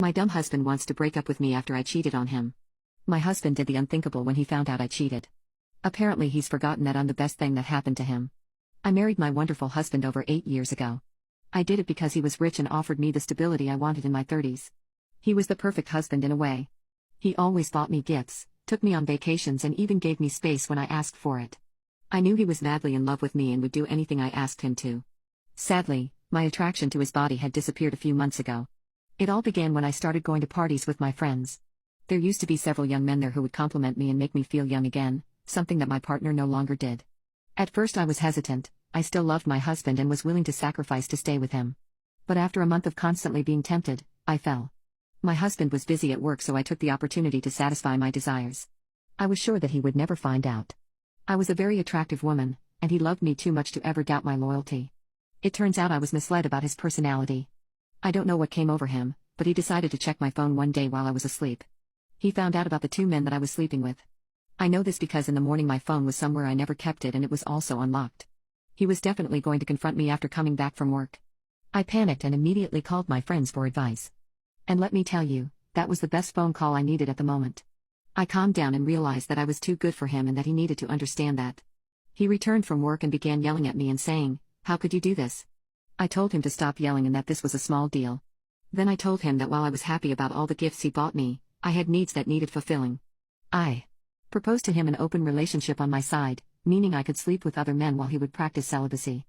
My dumb husband wants to break up with me after I cheated on him. My husband did the unthinkable when he found out I cheated. Apparently he's forgotten that I'm the best thing that happened to him. I married my wonderful husband over 8 years ago. I did it because he was rich and offered me the stability I wanted in my 30s. He was the perfect husband in a way. He always bought me gifts, took me on vacations and even gave me space when I asked for it. I knew he was madly in love with me and would do anything I asked him to. Sadly, my attraction to his body had disappeared a few months ago. It all began when I started going to parties with my friends. There used to be several young men there who would compliment me and make me feel young again, something that my partner no longer did. At first I was hesitant. I still loved my husband and was willing to sacrifice to stay with him. But after a month of constantly being tempted, I fell. My husband was busy at work, so I took the opportunity to satisfy my desires. I was sure that he would never find out. I was a very attractive woman, and he loved me too much to ever doubt my loyalty. It turns out I was misled about his personality. I don't know what came over him, but he decided to check my phone one day while I was asleep. He found out about the 2 men that I was sleeping with. I know this because in the morning my phone was somewhere I never kept it and it was also unlocked. He was definitely going to confront me after coming back from work. I panicked and immediately called my friends for advice. And let me tell you, that was the best phone call I needed at the moment. I calmed down and realized that I was too good for him and that he needed to understand that. He returned from work and began yelling at me and saying, "How could you do this?" I told him to stop yelling and that this was a small deal. Then I told him that while I was happy about all the gifts he bought me, I had needs that needed fulfilling. I proposed to him an open relationship on my side, meaning I could sleep with other men while he would practice celibacy.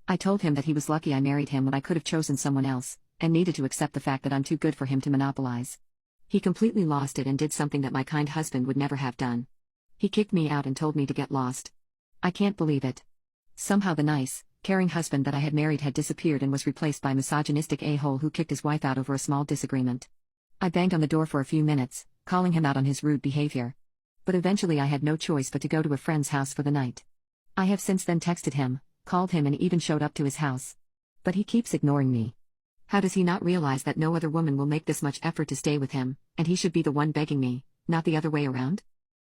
I told him that he was lucky I married him when I could have chosen someone else, and needed to accept the fact that I'm too good for him to monopolize. He completely lost it and did something that my kind husband would never have done. He kicked me out and told me to get lost. I can't believe it. Somehow the nice, caring husband that I had married had disappeared and was replaced by a misogynistic a-hole who kicked his wife out over a small disagreement. I banged on the door for a few minutes, calling him out on his rude behavior. But eventually I had no choice but to go to a friend's house for the night. I have since then texted him, called him and even showed up to his house. But he keeps ignoring me. How does he not realize that no other woman will make this much effort to stay with him, and he should be the one begging me, not the other way around?